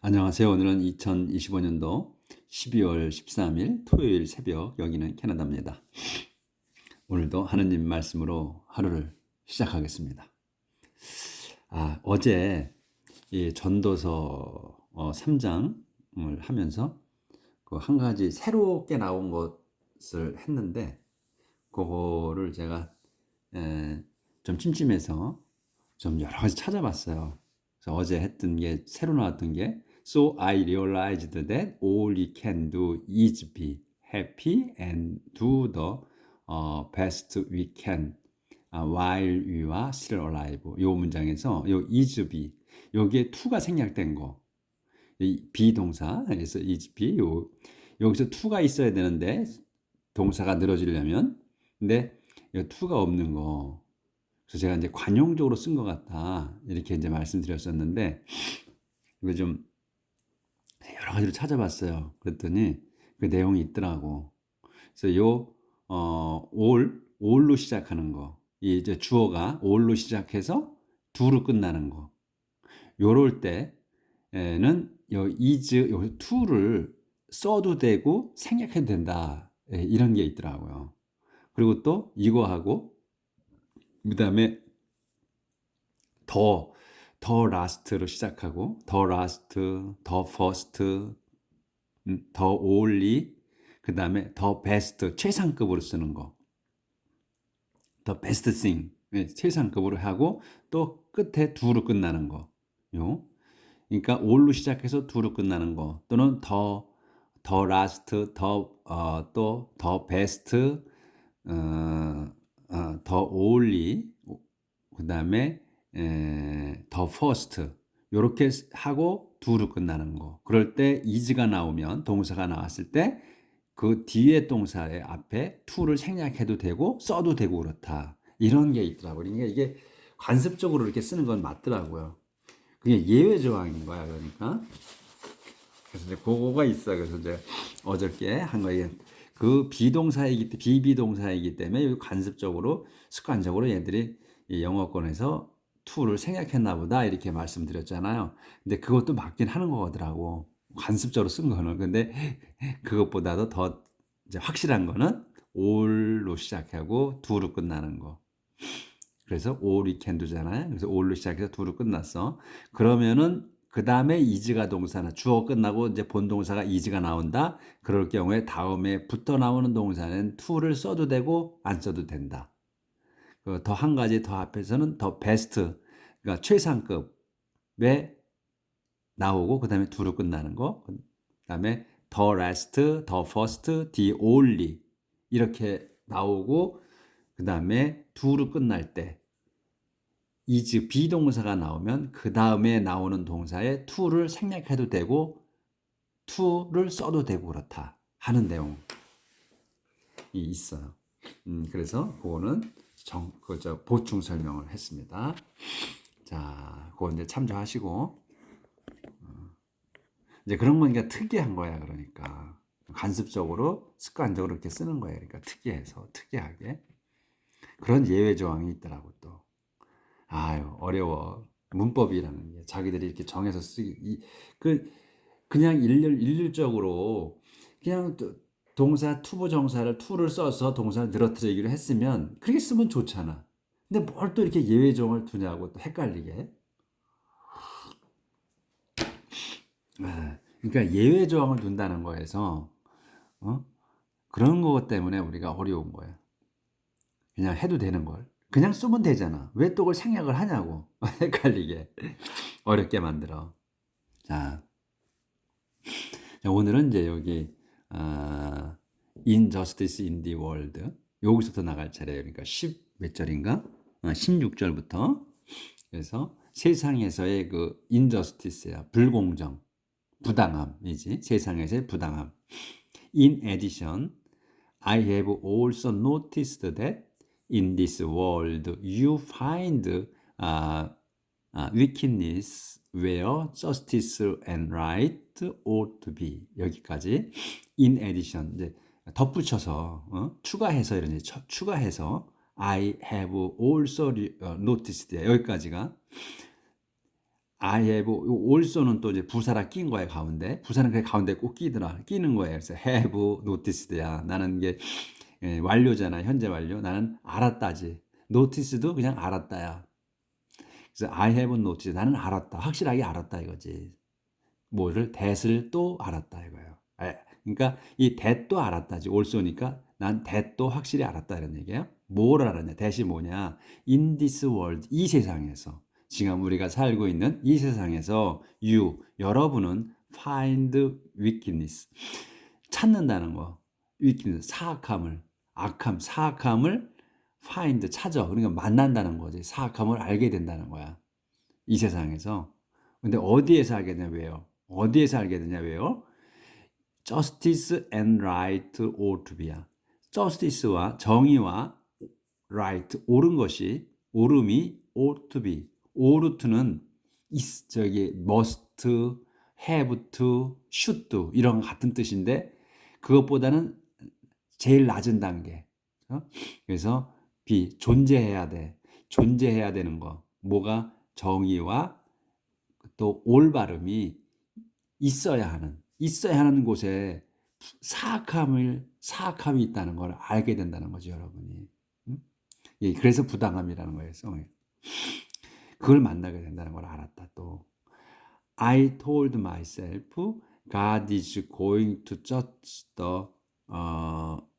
안녕하세요. 오늘은 2025년도 12월 13일 토요일 새벽, 여기는 캐나다입니다. 오늘도 하느님 말씀으로 하루를 시작하겠습니다. 어제 이 전도서 3장을 하면서 그 한 가지 새롭게 나온 것을 했는데, 그거를 제가 좀 찜찜해서 좀 여러 가지 찾아봤어요. 그래서 어제 했던 게, 새로 나왔던 게 So I realized that all we can do is be happy and do the best we can while we are still alive. 요 문장에서 요 is be, 여기에 to가 생략된 거, 이 비동사, 그래서 is be, 여기서 to가 있어야 되는데 동사가 늘어지려면, 근데 이 to가 없는 거, 그래서 제가 이제 관용적으로 쓴 것 같다, 이렇게 이제 말씀드렸었는데, 이거 좀 여러 가지로 찾아봤어요. 그랬더니 그 내용이 있더라고. 그래서 all로 시작하는 거, 이 이제 주어가 all로 시작해서 do로 끝나는 거, 요럴 때는 요 is, 요 to를 써도 되고 생략해도 된다, 이런 게 있더라고요. 그리고 또 이거하고 그다음에 더 last로 시작하고 더 last, 더 first, 더 only, 그 다음에 더 best, 최상급으로 쓰는 거, 더 best thing, 최상급으로 하고 또 끝에 do로 끝나는 거, 그러니까 all로 시작해서 do로 끝나는 거, 또는 더 last, 또 더 best, 더 only, 그 다음에 더 first, 요렇게 하고 do로 끝나는 거. 그럴 때 is가 나오면, 동사가 나왔을 때 그 뒤에 동사의 앞에 to를 생략해도 되고 써도 되고 그렇다, 이런 게 있더라고요. 그러니까 이게 관습적으로 이렇게 쓰는 건 맞더라고요. 그게 예외 조항인 거야. 그러니까 그래서 이제 그거가 있어. 그래서 이제 어저께 한 거에 그 비비동사이기 때문에 관습적으로, 습관적으로 얘들이 이 영어권에서 to를 생략했나 보다, 이렇게 말씀드렸잖아요. 근데 그것도 맞긴 하는 거더라고, 관습적으로 쓴 거는. 근데 그것보다도 더 이제 확실한 거는 all로 시작하고 do로 끝나는 거. 그래서 all we can do잖아요. 그래서 all로 시작해서 do로 끝났어. 그러면은 그 다음에 is가 동사나 주어 끝나고 이제 본동사가 is가 나온다. 그럴 경우에 다음에 붙어 나오는 동사는 to를 써도 되고 안 써도 된다. 더 한 가지 더 앞에서는 더 best, 그러니까 최상급에 나오고 그 다음에 do로 끝나는 거. 그 다음에 더 last, 더 first, the only, 이렇게 나오고 그 다음에 do로 끝날 때 is 비동사가 나오면 그 다음에 나오는 동사에 to를 생략해도 되고 to를 써도 되고 그렇다 하는 내용이 있어요. 그래서 그거는 보충 설명을 했습니다. 자, 그거 이제 참조하시고, 이제 그런 거니까 특이한 거야. 그러니까 관습적으로, 습관적으로 이렇게 쓰는 거예요. 그러니까 특이하게 그런 예외 조항이 있더라고. 또 어려워. 문법이라는 게 자기들이 이렇게 정해서 쓰기, 그냥 일률적으로 그냥 동사 투부 정사를 to를 써서 동사를 늘어뜨리기로 했으면 그렇게 쓰면 좋잖아. 근데 뭘 또 이렇게 예외 조항을 두냐고, 또 헷갈리게. 그러니까 예외 조항을 둔다는 거에서 그런 것 때문에 우리가 어려운 거야. 그냥 해도 되는 걸 그냥 쓰면 되잖아. 왜 또 그걸 생략을 하냐고. 헷갈리게 어렵게 만들어. 자, 오늘은 이제 여기 injustice in the world, 여기서부터 나갈 차례예요. 그러니까 10 몇 절인가? 16절부터. 그래서 세상에서의 그 injustice야, 불공정, 부당함이지. 세상에서의 부당함. In addition, I have also noticed that in this world you find wickedness where justice and right ought to be. 여기까지. In addition, 이제 덧붙여서, 추가해서, 이런 추가해서 I have also noticed, 여기까지가 I have also는 또 이제 부사라 낀 거야 가운데. 부사는 그 가운데 꼭 끼더라. 끼는 거예요. 그래서 have noticed야. 나는 이게 완료잖아. 현재 완료. 나는 알았다지. noticed도 그냥 알았다야. 그래서 I have noticed. 나는 알았다. 확실하게 알았다 이거지. 뭐를 that을 또 알았다 이거예요. 그러니까 이 that도 알았다지. also니까 난 that도 확실히 알았다 이런 얘기예요. 뭘 알았냐? that이 뭐냐? In this world 이 세상에서 지금 우리가 살고 있는 이 세상에서 여러분은 find wickedness 찾는다는 거. wickedness 사악함을 악함 사악함을 find 찾아. 그러니까 만난다는 거지. 사악함을 알게 된다는 거야. 이 세상에서. 근데 어디에서 알게 되냐 왜요? 어디에서 알게 되냐 왜요? Justice and right ought to be야. Justice와 정의와 right 옳은 것이 옳음이 ought to be. ought 저기 must, have to, should to 이런 같은 뜻인데 그것보다는 제일 낮은 단계. 그래서 be 존재해야 돼. 존재해야 되는 거. 뭐가 정의와 또 올바름이 있어야 하는 곳에 사악함이 있다는 걸 알게 된다는 거죠, 여러분이. 예, 그래서 부당함이라는 거예요. 그걸 만나게 된다는 걸 알았다. 또 I told myself God is going to judge the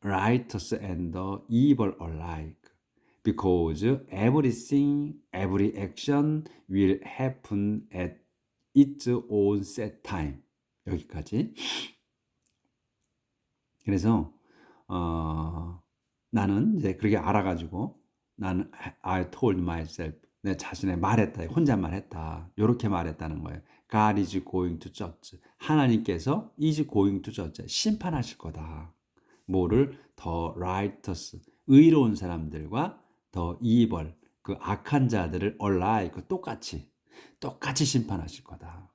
righteous and the evil alike. Because everything, every action will happen at its own set time. 여기까지. 그래서 나는 이제 그렇게 알아가지고 나는 I told myself 내 자신에 말했다. 혼잣말했다. 이렇게 말했다는 거예요. God is going to judge. 하나님께서 is going to judge. 심판하실 거다. 뭐를 더 righteous 의로운 사람들과 더 evil 그 악한 자들을 alike 똑같이 심판하실 거다.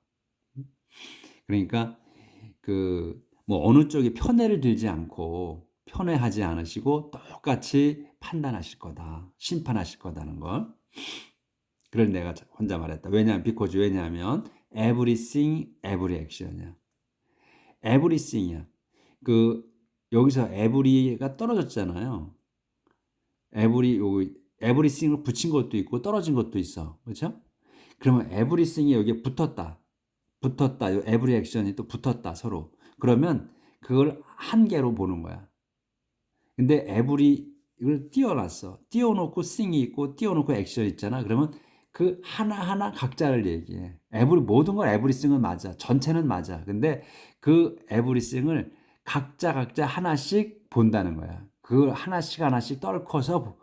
그러니까 뭐 어느 쪽이 편애를 들지 않고 편애하지 않으시고 똑같이 판단하실 거다. 심판하실 거다는 걸. 그걸 내가 혼자 말했다. 왜냐하면 everything, every action이야. everything이야. 여기서 every가 떨어졌잖아요. everything을 붙인 것도 있고 떨어진 것도 있어. 그렇죠? 그러면 everything이 여기에 붙었다. every action이 또 붙었다 서로. 그러면 그걸 한 개로 보는 거야. 근데 이걸 띄워놨어. 띄워놓고 thing이 있고 띄워놓고 action 있잖아. 그러면 그 하나하나 각자를 얘기해. 모든 걸 everything은 맞아. 전체는 맞아. 근데 그 everything을 각자 하나씩 본다는 거야. 그걸 하나씩 떨커서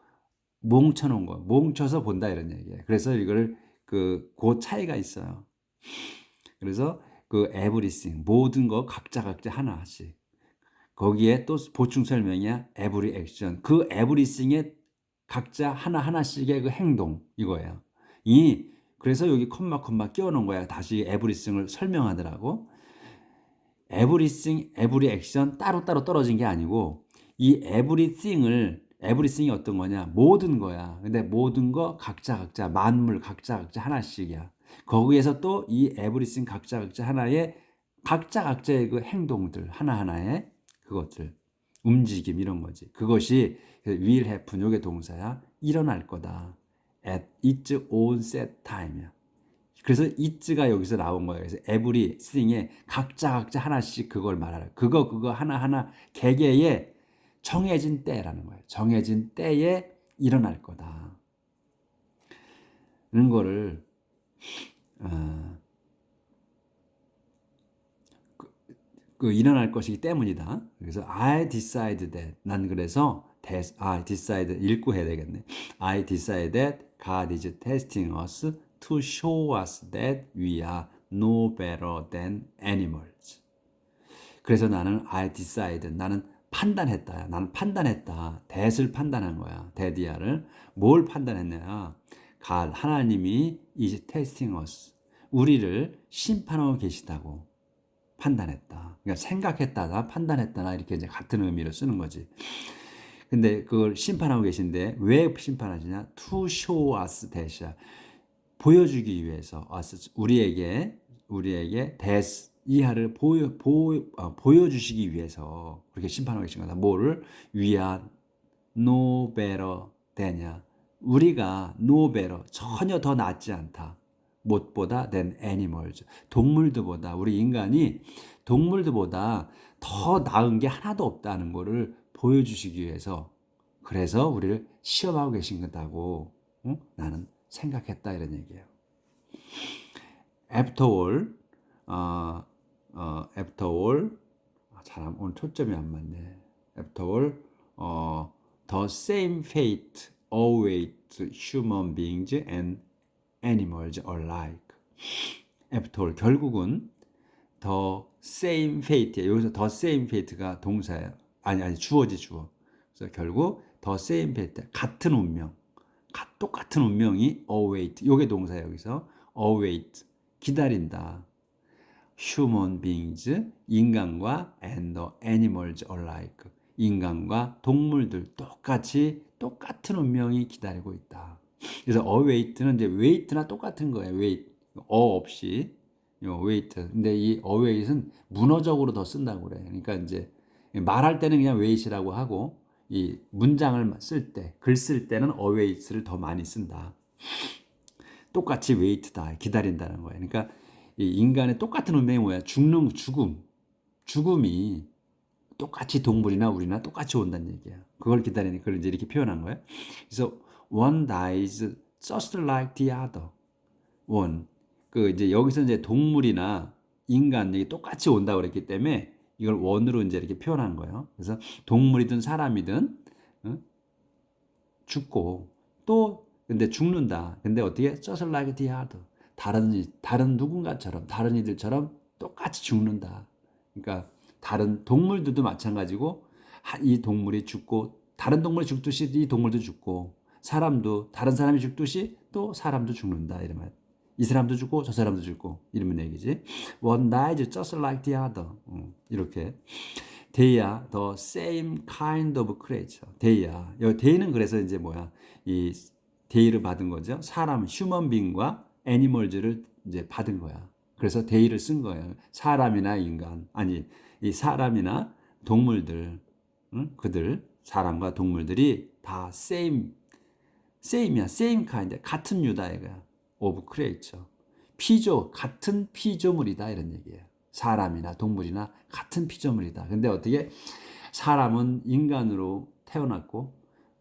뭉쳐놓은 거. 뭉쳐서 본다 이런 얘기예요. 그래서 이걸 그 차이가 있어요. 그래서 그 everything 모든 거 각자 하나씩 거기에 또 보충 설명이야 every action 그 everything의 각자 하나씩의 그 행동 이거예요. 그래서 여기 콤마 끼워놓은 거야. 다시 everything을 설명하더라고. everything, every action 따로따로 떨어진 게 아니고 이 everything이 어떤 거냐 모든 거야. 근데 모든 거 각자 만물 각자 하나씩이야. 거기에서 또 이 everything 각자 하나의 각자의 그 행동들 하나하나의 그것들 움직임 이런 거지. 그것이 will happen 요게 동사야. 일어날 거다. at its own set time이야. 그래서 it가 여기서 나온 거예요. 그래서 everything에 각자 하나씩 그걸 말하라. 그거 하나하나 개개의 정해진 때라는 거예요. 정해진 때에 일어날 거다. 이런 거를 일어날 것이기 때문이다. 그래서 I decide that 난 그래서 I decide 읽고 해야 되겠네. I decide that God is testing us to show us that we are no better than animals. 그래서 나는 I decide 나는 판단했다. 나는 판단했다. that을 판단한 거야. that이야를 뭘 판단했냐? God 하나님이 is testing us 우리를 심판하고 계시다고 판단했다. 그러니까 생각했다나 판단했다나 이렇게 이제 같은 의미로 쓰는 거지. 근데 그걸 심판하고 계신데 왜 심판하시냐? To show us that이야. 보여주기 위해서 우리에게 이하를 보여주시기 위해서 그렇게 심판하고 계신 거다. 뭐를? We are no better than이야. 우리가 no better, 전혀 더 낫지 않다. 무엇보다 than animals. 동물들보다, 우리 인간이 동물들보다 더 나은 게 하나도 없다는 것을 보여주시기 위해서, 그래서 우리를 시험하고 계신 거다고 나는 생각했다, 이런 얘기예요. After all, after all, 잘 오늘 초점이 안 맞네. After all, the same fate awaits human beings and animals alike. After all, 결국은 the same fate. 여기서 the same fate가 동사예요. 아니 주어지 주어. 그래서 결국 the same fate, 같은 운명, 똑같은 운명이 await. 요게 동사예요. 여기서 await, 기다린다. human beings, 인간과 and the animals alike, 인간과 동물들 똑같은 운명이 기다리고 있다. 그래서 await는 이제 wait나 똑같은 거예요. wait, 없이 wait. 근데 이 await은 문어적으로 더 쓴다고 그래요. 그러니까 이제 말할 때는 그냥 wait이라고 하고, 이 문장을 쓸 때, 글 쓸 때는 await를 더 많이 쓴다. 똑같이 wait다, 기다린다는 거예요. 그러니까 이 인간의 똑같은 운명이 뭐야? 죽음이 똑같이 동물이나 우리나 똑같이 온다는 얘기야. 그걸 기다리니 그걸 이제 이렇게 표현한 거예요. 그래서 one dies just like the other. one. 그 이제 여기서 이제 동물이나 인간이 똑같이 온다고 그랬기 때문에 이걸 one으로 이제 이렇게 표현한 거예요. 그래서 동물이든 사람이든 죽고 또 근데 죽는다. 근데 어떻게? just like the other. 다른 누군가처럼, 다른 이들처럼 똑같이 죽는다. 그러니까 다른 동물들도 마찬가지고, 이 동물이 죽고 다른 동물이 죽듯이 이 동물도 죽고, 사람도 다른 사람이 죽듯이 또 사람도 죽는다, 이러면 이 사람도 죽고 저 사람도 죽고 이러면 얘기지. One dies just like the other. 이렇게 They are the same kind of creature. They are. 여기 they는 그래서 이제 뭐야? 이 they를 받은 거죠. 사람, human being과 animals를 이제 받은 거야. 그래서 they를 쓴 거예요. 사람이나 인간, 아니 이 사람이나 동물들, 그들, 사람과 동물들이 다 same이야. same kind, 같은 유다이가 of creature. 같은 피조물이다, 이런 얘기예요. 사람이나 동물이나 같은 피조물이다. 근데 어떻게? 사람은 인간으로 태어났고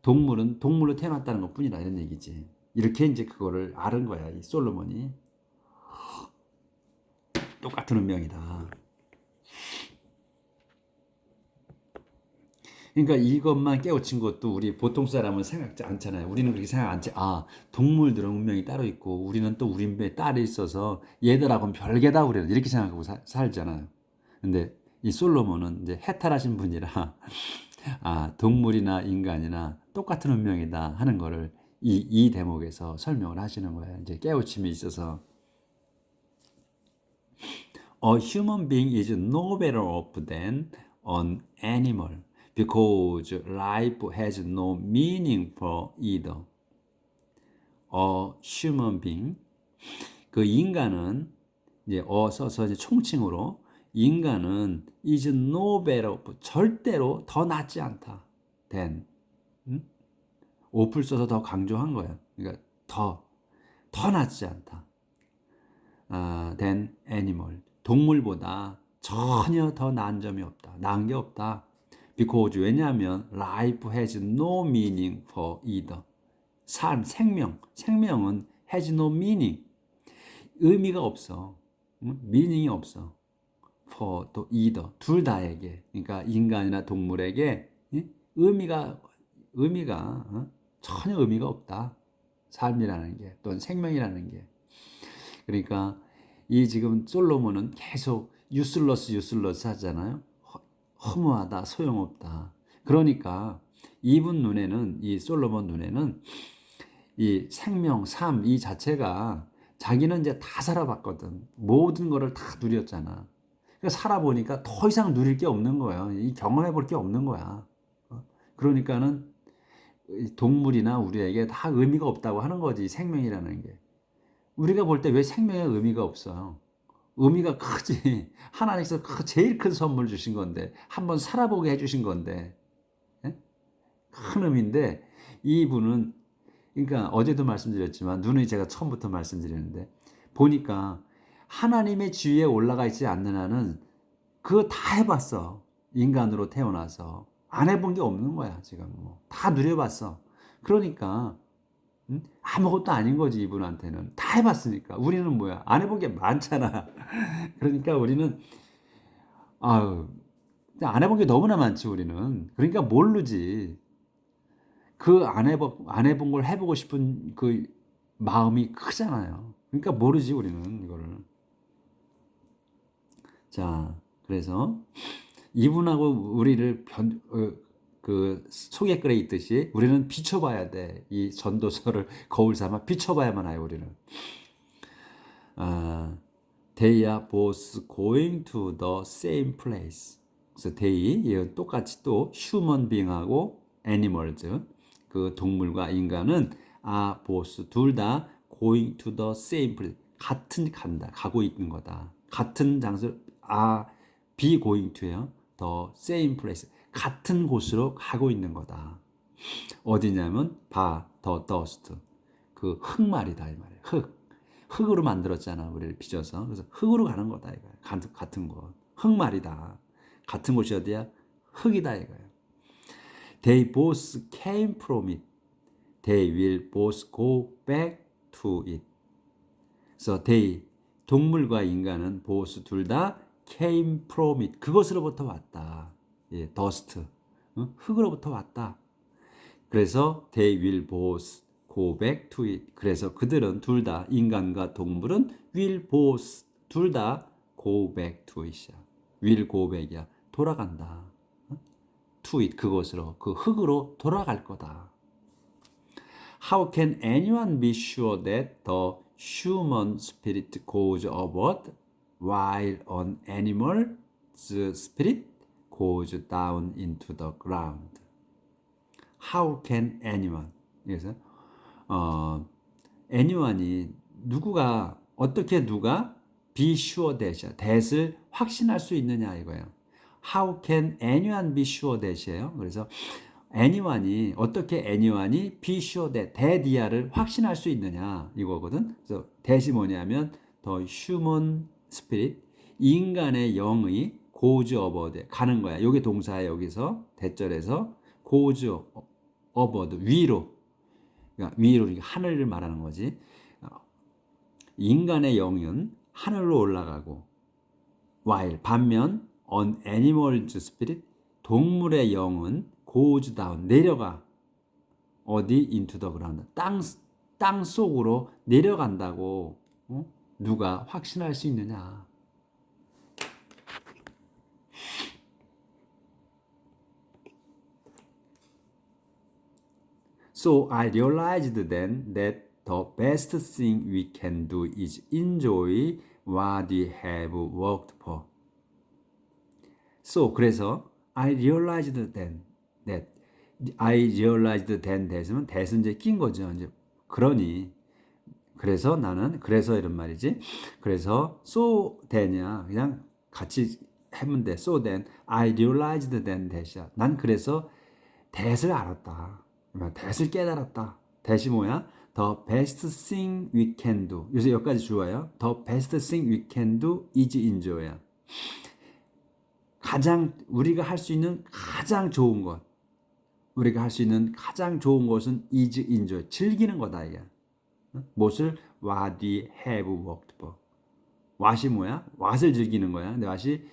동물은 동물로 태어났다는 것뿐이다, 이런 얘기지. 이렇게 이제 그거를 아는 거야, 이 솔로몬이. 똑같은 운명이다. 그러니까 이것만 깨우친 것도 우리 보통 사람은 생각지 않잖아요. 우리는 그렇게 생각 않지. 동물들은 운명이 따로 있고 우리는 또 우리의 딸이 있어서 얘들하고는 별개다, 우리는 이렇게 생각하고 살잖아요. 근데 이 솔로몬은 이제 해탈하신 분이라 동물이나 인간이나 똑같은 운명이다 하는 거를 이 대목에서 설명을 하시는 거예요. 이제 깨우침이 있어서 A human being is no better off than an animal because life has no meaning for either. A human being, 그 인간은 이제 써서 이제 총칭으로 인간은 is no better, 절대로 더 낫지 않다. than, off를 써서 더 강조한 거예요. 그러니까 더 낫지 않다. than animal. 동물보다 전혀 더 나은 점이 없다. 나은 게 없다. Because, 왜냐하면 life has no meaning for either. 생명은 has no meaning. 의미가 없어. meaning이 없어. for 또 either. 둘 다에게. 그러니까 인간이나 동물에게 의미가 전혀 의미가 없다. 삶이라는 게, 또는 생명이라는 게. 그러니까 이 지금 솔로몬은 계속 유슬러스 하잖아요. 허무하다, 소용없다. 그러니까 이분 눈에는, 이 솔로몬 눈에는 이 생명, 삶, 이 자체가, 자기는 이제 다 살아봤거든. 모든 거를 다 누렸잖아. 그러니까 살아보니까 더 이상 누릴 게 없는 거예요. 이 경험해 볼 게 없는 거야. 그러니까는 동물이나 우리에게 다 의미가 없다고 하는 거지, 생명이라는 게. 우리가 볼 때 왜 생명에 의미가 없어요? 의미가 크지. 하나님께서 제일 큰 선물 주신 건데, 한번 살아보게 해주신 건데, 예? 큰 의미인데, 이분은, 그러니까 어제도 말씀드렸지만, 눈이 제가 처음부터 말씀드리는데, 보니까 하나님의 지위에 올라가 있지 않는 한은 그거 다 해봤어. 인간으로 태어나서. 안 해본 게 없는 거야, 지금. 뭐. 다 누려봤어. 그러니까, 아무것도 아닌 거지, 이분한테는. 다 해봤으니까. 우리는 뭐야? 안 해본 게 많잖아. 그러니까 우리는, 아유, 안 해본 게 너무나 많지, 우리는. 그러니까 모르지. 그 안 해본 걸 해보고 싶은 그 마음이 크잖아요. 그러니까 모르지, 우리는 이거를. 자, 그래서 이분하고 우리를 그 소개글에 있듯이 우리는 비춰봐야 돼. 이 전도서를 거울 삼아 비춰봐야만 해요, 우리는. They are both going to the same place. 그래서 they, 똑같이 또 human being하고 animals, 그 동물과 인간은 are both 둘 다 going to the same place. 같은 간다, 가고 있는 거다. 같은 장소, be going to요. the same place. 같은 곳으로 가고 있는 거다. 어디냐면 the dust. 그 흙말이다 이 말이에요. 흙으로 만들었잖아, 우리를 빚어서. 그래서 흙으로 가는 거다 이거야. 같은 곳. 흙말이다. 같은 곳이 어디야? 흙이다 이거야. They both came from it. They will both go back to it. 그래서 they, 동물과 인간은 both 둘 다 came from it. 그것으로부터 왔다. 예, dust. 흙으로부터 왔다. 그래서 they will both go back to it. 그래서 그들은 둘 다, 인간과 동물은 will both 둘 다 go back to it이야. will go back이야. 돌아간다. to it, 그곳으로, 그 흙으로 돌아갈 거다. How can anyone be sure that the human spirit goes upward while an animal's spirit goes down into the ground? How can anyone? 그래서 anyone이 누구가 어떻게 누가 be sure that을 확신할 수 있느냐 이거예요. How can anyone be sure that이에요. 그래서 anyone이 어떻게 anyone이 be sure that이야를 확신할 수 있느냐 이거거든. 그래서 that이 뭐냐면 the human spirit 인간의 영의 goes upward 가는 거야. 이게 동사야 여기서 대절에서 goes upward 위로. 그러니까 위로 하늘을 말하는 거지. 인간의 영은 하늘로 올라가고 while 반면 an animal's spirit 동물의 영은 goes down 내려가 어디 into the ground 땅 속으로 내려간다고 누가 확신할 수 있느냐? So I realized then that the best thing we can do is enjoy what we have worked for. So 그래서 I realized then that I realized then that은 that은 이제 낀 거죠. 이제 그러니 그래서 나는 그래서 이런 말이지. 그래서 so then이야. 그냥 같이 하면 돼. So then I realized then that이야. 난 그래서 that을 알았다. that을 깨달았다. that이 뭐야? The best thing we can do. 요새 여기까지 좋아요. The best thing we can do is enjoy야. 가장 우리가 할 수 있는 가장 좋은 것. 우리가 할 수 있는 가장 좋은 것은 is enjoy. 즐기는 거다 이게. 무엇을? What we have worked for. what이 뭐야? what을 즐기는 거야. 근데 what이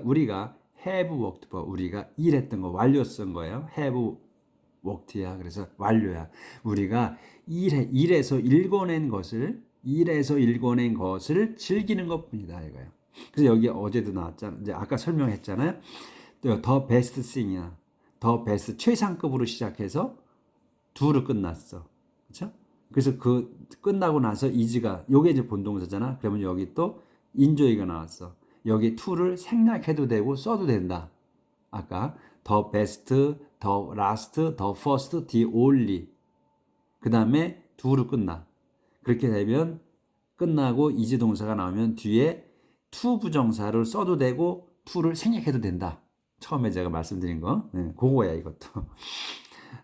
우리가 have worked for. 우리가 일했던 거 완료 쓴 거예요. have worked야. 그래서 완료야. 우리가 일에서 읽어낸 것을 즐기는 것뿐이다 이거예요. 그래서 여기 어제도 나왔잖아. 이제 아까 설명했잖아요. 또 더 베스트 싱이야. 더 베스트 최상급으로 시작해서 do로 끝났어. 그렇죠? 그래서 그 끝나고 나서 is가 요게 이제 본동사잖아. 그러면 여기 또 enjoy가 나왔어. 여기 to를 생략해도 되고 써도 된다. 아까 the best, the last, the first, the only. 그 다음에 do로 끝나. 그렇게 되면 끝나고 이지 동사가 나오면 뒤에 to 부정사를 써도 되고 to를 생략해도 된다. 처음에 제가 말씀드린 거, 네, 그거야 이것도.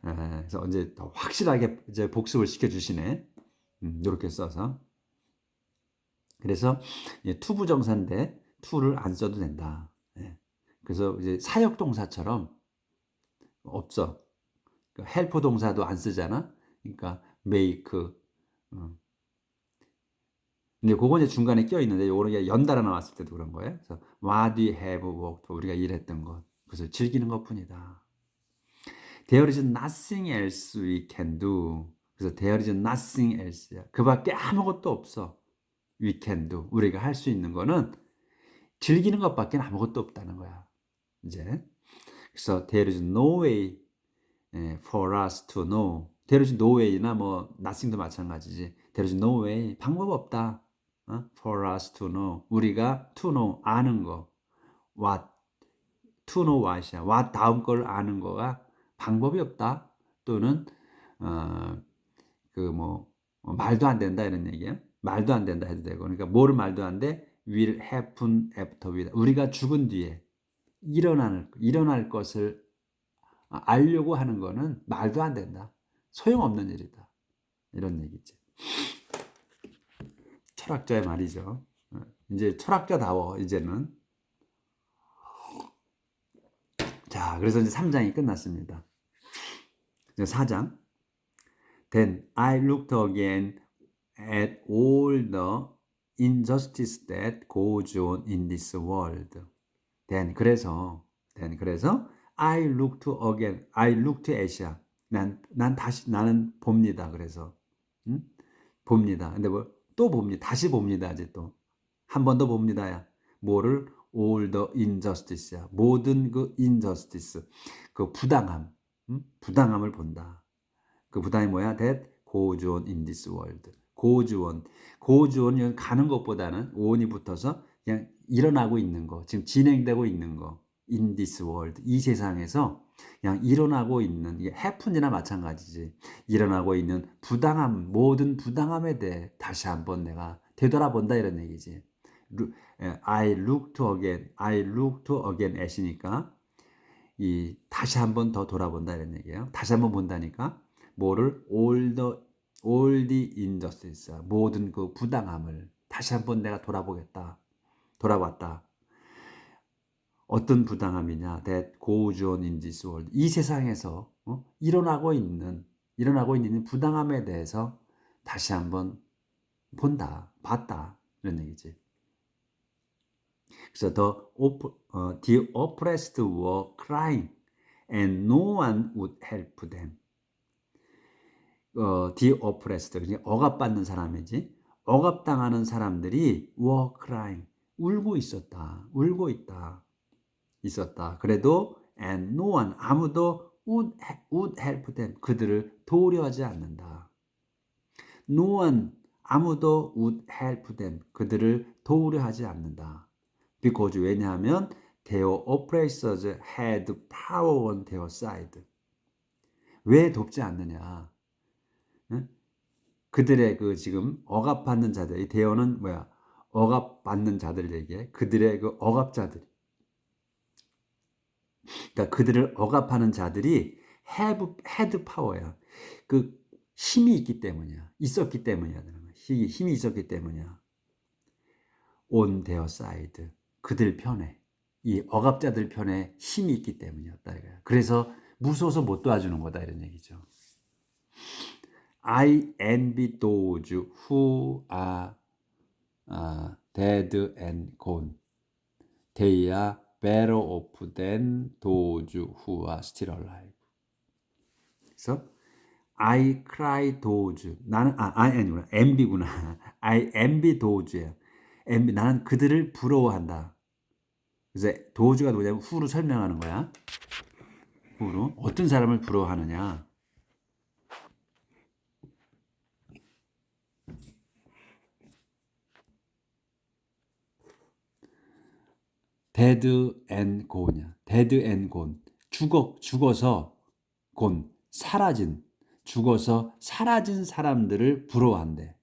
그래서 이제 더 확실하게 이제 복습을 시켜주시네. 이렇게 써서. 그래서 to 부정사인데 to를 안 써도 된다. 예. 그래서 이제 사역 동사처럼 없어. 그러니까 헬퍼 동사도 안 쓰잖아. 그러니까 make. 근데 그거 이제 중간에 껴 있는데 요거는 연달아 나왔을 때도 그런 거예요. 그래서 what we have worked, 우리가 일했던 것, 그래서 즐기는 것뿐이다. There is nothing else we can do. 그래서 there is nothing else야. 그밖에 아무것도 없어. We can do. 우리가 할 수 있는 거는 즐기는 것밖에 아무것도 없다는 거야. 이제 그래서 there is no way for us to know. There is no way나 뭐 nothing도 마찬가지지. There is no way. 방법 없다. For us to know. 우리가 to know 아는 거. What to know what이야. what 다음 걸 아는 거가 방법이 없다. 또는 말도 안 된다 이런 얘기야. 말도 안 된다 해도 되고. 그러니까 뭐를 말도 안 돼? will happen after we die. 우리가 죽은 뒤에 일어날 것을 알려고 하는 거는 말도 안 된다. 소용없는 일이다. 이런 얘기지. 철학자의 말이죠. 이제 철학자다워 이제는. 자, 그래서 이제 3장이 끝났습니다. 이제 4장. Then I looked again at all the injustice that goes on in this world. 그래서 I looked again. I looked at이야. 나는 봅니다. 그래서 봅니다. 근데 또 봅니다. 다시 봅니다. 이제 또 한 번 더 봅니다야. 뭐를? all the injustice야. 모든 그 injustice, 그 부당함을 본다. 그 부당이 뭐야? That goes on in this world. goes on 가는 것보다는 on이 붙어서 그냥 일어나고 있는 거, 지금 진행되고 있는 거. in this world, 이 세상에서 그냥 일어나고 있는, 이게 happen이나 마찬가지지. 일어나고 있는 모든 부당함에 대해 다시 한번 내가 되돌아본다 이런 얘기지. I looked again at이니까 다시 한번 더 돌아본다 이런 얘기예요. 다시 한번 본다니까 뭐를? all the injustice, 모든 그 부당함을 다시 한번 내가 돌아봤다. 어떤 부당함이냐? That goes on in this world. 이 세상에서 일어나고 있는 부당함에 대해서 다시 한번 봤다 이런 얘기지. 그래서 the oppressed were crying and no one would help them. the oppressed, 그러니까 억압받는 사람이지. 억압당하는 사람들이 were crying, 울고 있었다. 그래도 and no one, 아무도 would help them, 그들을 도우려하지 않는다. no one, 아무도 would help them, 그들을 도우려하지 않는다. because, 왜냐하면 their oppressors had power on their side. 왜 돕지 않느냐? 응? 그들의 그 지금 억압받는 자들, 이 대어는 뭐야? 억압받는 자들 얘기해. 그들의 그 억압자들. 그러니까 그들을 억압하는 자들이 had power야. 그 힘이 있었기 때문이야. 힘이 있었기 때문이야. on their side. 그들 편에. 이 억압자들 편에 힘이 있기 때문이었다. 그래서 무서워서 못 도와주는 거다 이런 얘기죠. I envy those who are dead and gone. They are better off than those who are still alive. 그래서 I cry those. 나는 아니구나. envy구나. I envy those야. 나는 그들을 부러워한다. 그래서 those가 뭐냐면 who로 설명하는 거야. who로 어떤 사람을 부러워하느냐? dead and gone이야. dead and gone. 죽어서 gone. 죽어서 사라진 사람들을 부러워한대.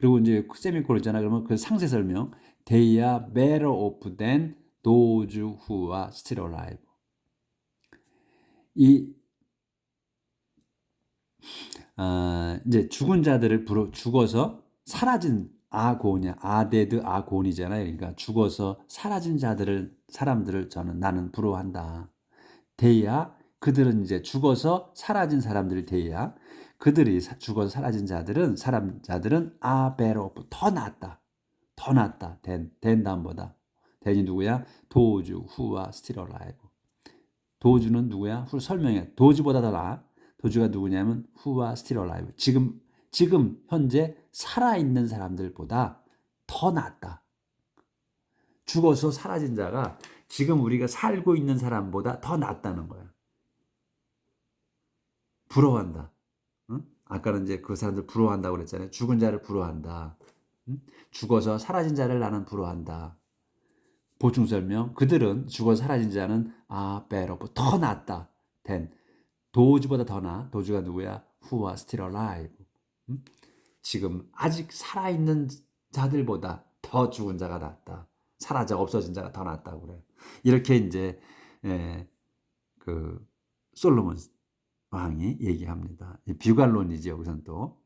그리고 이제 세미콜론이잖아. 그러면 그 상세 설명. They are better off than those who are still alive. 이 이제 죽은 자들을 죽어서 사라진 아곤이야. 아데드 아곤이잖아요. 그러니까 죽어서 사라진 사람들을 나는 부러워한다. 데이야 그들은 이제 죽어서 사라진 사람들을 데이야 그들이 죽어서 사라진 사람자들은 아베로프 더 낫다 된 다음보다 den이 누구야? 도주 후와 still alive. 도주는 누구야? 후 설명해. 도주보다 더 나아. 도주가 누구냐면 후와 still alive. 지금 현재 살아있는 사람들보다 더 낫다. 죽어서 사라진 자가 지금 우리가 살고 있는 사람보다 더 낫다는 거야. 부러워한다. 응? 아까는 이제 그 사람들 부러워한다고 그랬잖아요. 죽은 자를 부러워한다. 응? 죽어서 사라진 자를 나는 부러워한다. 보충 설명. 그들은 죽어서 사라진 자는 better, 더 낫다. than 도주보다 더 나. 도주가 누구야? Who are still alive. 응? 지금 아직 살아있는 자들보다 더 죽은 자가 낫다. 사라져 없어진 자가 더 낫다고 그래요. 이렇게 이제 그 솔로몬 왕이 얘기합니다. 뷰갈론이지 여기선 또.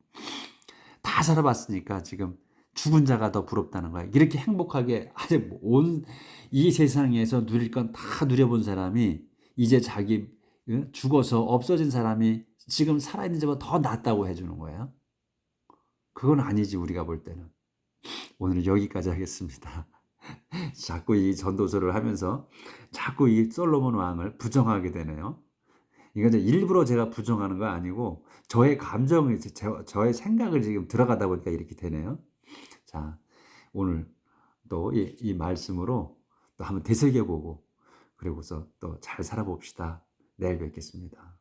다 살아봤으니까 지금 죽은 자가 더 부럽다는 거야. 이렇게 행복하게 아직 온 이 세상에서 누릴 건 다 누려본 사람이 이제 자기 죽어서 없어진 사람이 지금 살아있는 자보다 더 낫다고 해주는 거예요. 그건 아니지 우리가 볼 때는. 오늘은 여기까지 하겠습니다. 자꾸 이 전도서를 하면서 자꾸 이 솔로몬 왕을 부정하게 되네요. 이건 이제 일부러 제가 부정하는 거 아니고 저의 감정이 저의 생각을 지금 들어가다 보니까 이렇게 되네요. 자, 오늘 또 이 말씀으로 또 한번 되새겨보고 그리고서 또 잘 살아봅시다. 내일 뵙겠습니다.